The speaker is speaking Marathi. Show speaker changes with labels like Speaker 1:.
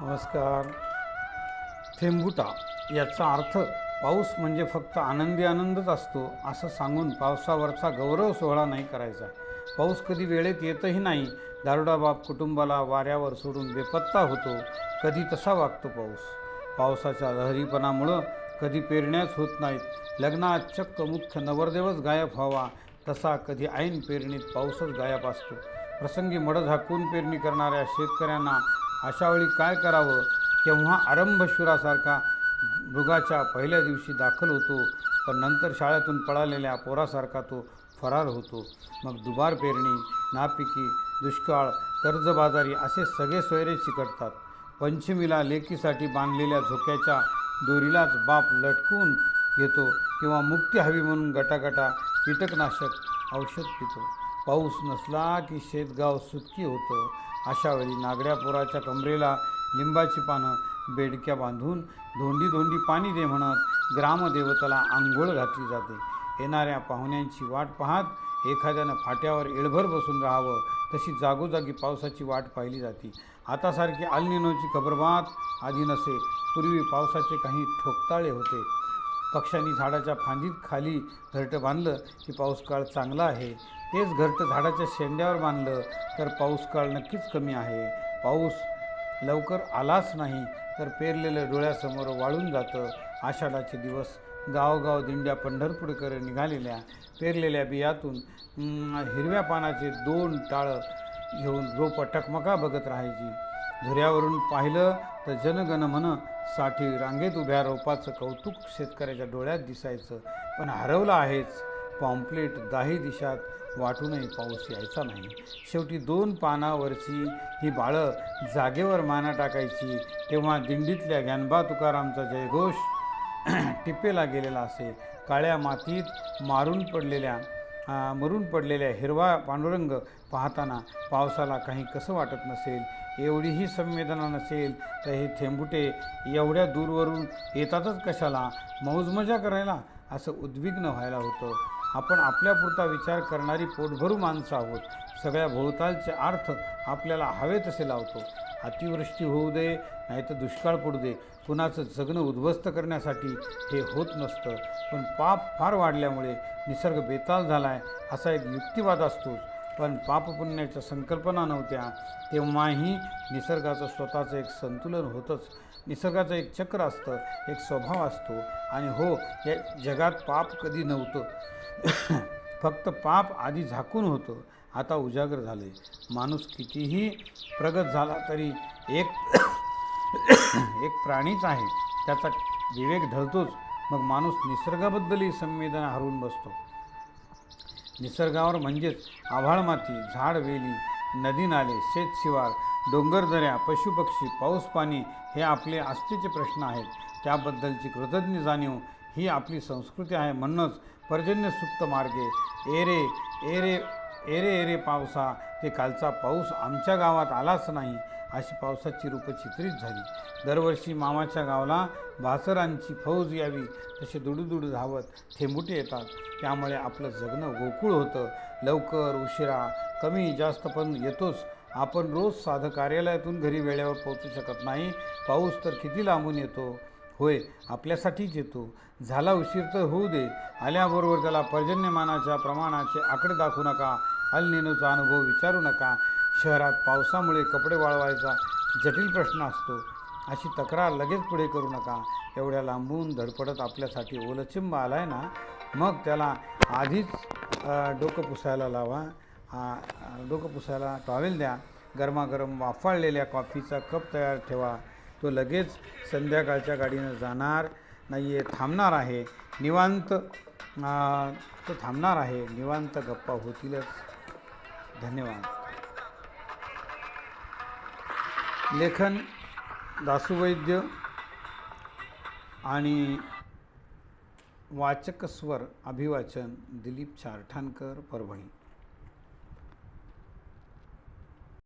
Speaker 1: नमस्कार. थेंबुटा याचा अर्थ पाऊस म्हणजे फक्त आनंदी आनंदच असतो असं सांगून पावसावरचा गौरव सोहळा नाही करायचा. पाऊस कधी वेळेत येतही नाही. दारुडा बाप कुटुंबाला वाऱ्यावर सोडून बेपत्ता होतो. कधी तसा वागतो पाऊस. पावसाच्या लहरीपणामुळं कधी पेरण्याच होत नाहीत. लग्नात चक्क मुख्य नवरदेवच गायब व्हावा तसा कधी ऐन पेरणीत पाऊसच गायब असतो. प्रसंगी मडं झाकून पेरणी करणाऱ्या शेतकऱ्यांना अशावेळी काय करावं? केव्हा आरंभशुरासारखा मृगाच्या पहिल्या दिवशी दाखल होतो, पण नंतर शाळेतून पळालेल्या पोरासारखा तो फरार होतो. मग दुबार पेरणी, नापिकी, दुष्काळ, कर्जबाजारी असे सगळे सोयरे चिकटतात. पंचमीला लेकीसाठी बांधलेल्या झोक्याच्या दोरीलाच बाप लटकून घेतो किंवा मुक्ती हवी म्हणून गटागटा कीटकनाशक औषध पितो. पाऊस नसला की शेतगाव सुटकी होतं. अशावेळी नागड्या पोराच्या कमरेला लिंबाची पानं बेडक्या बांधून धोंडी धोंडी पाणी दे म्हणत ग्रामदेवताला आंघोळ घातली जाते. येणाऱ्या पाहुण्यांची वाट पाहत एखाद्यानं फाट्यावर एळभर बसून राहावं तशी जागोजागी पावसाची वाट पाहिली जाते. आता सारखी अल्निनोची खबरबात आधी नसे. पूर्वी पावसाचे काही ठोकताळे होते. पक्ष्यांनी झाडाच्या फांदीत खाली घरटं बांधलं की पाऊसकाळ चांगला आहे. तेच घरटं झाडाच्या शेंड्यावर बांधलं तर पाऊसकाळ नक्कीच कमी आहे. पाऊस लवकर आलाच नाही तर पेरलेलं डोळ्यासमोर वाळून जातं. आषाढाचे दिवस गावगाव दिंड्या पंढरपूरकडे निघालेल्या पेरलेल्या बियातून हिरव्या पानाचे 2 टाळं घेऊन रोपं टकमका बघत राहायची. झुऱ्यावरून पाहिलं तर जनगणमन साठी रांगेत उभ्या रोपाचं कौतुक शेतकऱ्याच्या डोळ्यात दिसायचं. पण हरवलं आहेच. पॉम्पलेट 10 दिशात वाटूनही पाऊस यायचा नाही. शेवटी 2 पानावरची ही बाळं जागेवर माना टाकायची तेव्हा दिंडीतल्या ज्ञानबा तुकारामचा जयघोष टिपेला गेलेला असे. काळ्या मातीत मरून पडलेल्या हिरवा पांडुरंग पाहताना पावसाला काही कसं वाटत नसेल. एवढीही संवेदना नसेल तर हे थेंबुटे एवढ्या दूरवरून येतातच कशाला? मौजमजा करायला असं उद्विग्न व्हायला होतं. आपण आपल्यापुरता विचार करणारी पोटभरू माणसं आहोत. सगळ्या भोवतालचे अर्थ आपल्याला हवे तसे लावतो. अतिवृष्टी होऊ दे नाहीतर दुष्काळ पडू दे, कुणाचं जगणं उद्ध्वस्त करण्यासाठी हे होत नसतं. पण पाप फार वाढल्यामुळे निसर्ग बेताल झाला आहे असा एक युक्तिवाद असतोच. पण पापपुण्याच्या संकल्पना नव्हत्या तेव्हाही निसर्गाचं स्वतःचं एक संतुलन होतंच. निसर्गाचं एक चक्र असतं, एक स्वभाव असतो. आणि हो, या जगात पाप कधी नव्हतं. फक्त पाप आधी झाकून होतं, आता उजागर झाले. माणूस कितीही प्रगत झाला तरी एक प्राणीच आहे. त्याचा विवेक ढळतोच. मग माणूस निसर्गाबद्दलही संवेदना हरवून बसतो. निसर्गावर म्हणजेच आभाळमाती, झाडवेली, नदी नाले, शेतशिवार, डोंगरदऱ्या, पशुपक्षी, पाऊस पाणी हे आपले आस्थेचे प्रश्न आहेत. त्याबद्दलची कृतज्ञ जाणीव ही आपली संस्कृती आहे. म्हणूनच पर्जन्यसूक्त मार्गे एरे एरे एरे एरे पावसा ते कालचा पाऊस आमच्या गावात आलाच नाही अशी पावसाची रूपं चित्रित झाली. दरवर्षी मामाच्या गावाला भासरांची फौज यावी तसे दुडूदुडू धावत थेंबुटे येतात. त्यामुळे आपलं जगणं गोकुळ होतं. लवकर उशिरा कमी जास्त पण येतोच. आपण रोज साधं कार्यालयातून घरी वेळेवर पोहोचू शकत नाही. पाऊस तर किती लांबून येतो. होय, आपल्यासाठीच येतो. झाला उशीर तर होऊ दे. आल्याबरोबर त्याला पर्जन्यमानाच्या प्रमाणाचे आकडे दाखवू नका. अल्निनोचा अनुभव विचारू नका. शहरात पावसामुळे कपडे वाळवायचा जटिल प्रश्न असतो अशी तक्रार लगेच पुढे करू नका. एवढ्या लांबून धडपडत आपल्यासाठी ओलचिंब आलाय ना, मग त्याला आधीच डोकं पुसायला लावा. डोकं पुसायला टॉवेल द्या. गरमागरम वाफाळलेल्या कॉफीचा कप तयार ठेवा. तो लगेच संध्याकाळच्या गाडीनं जाणार नाही आहे, थांबणार आहे. तो थांबणार आहे. निवांत गप्पा होतीलच. धन्यवाद. लेखन दासू वैद्य आणि वाचक स्वर अभिवाचन दिलीप चारठाणकर, परभणी.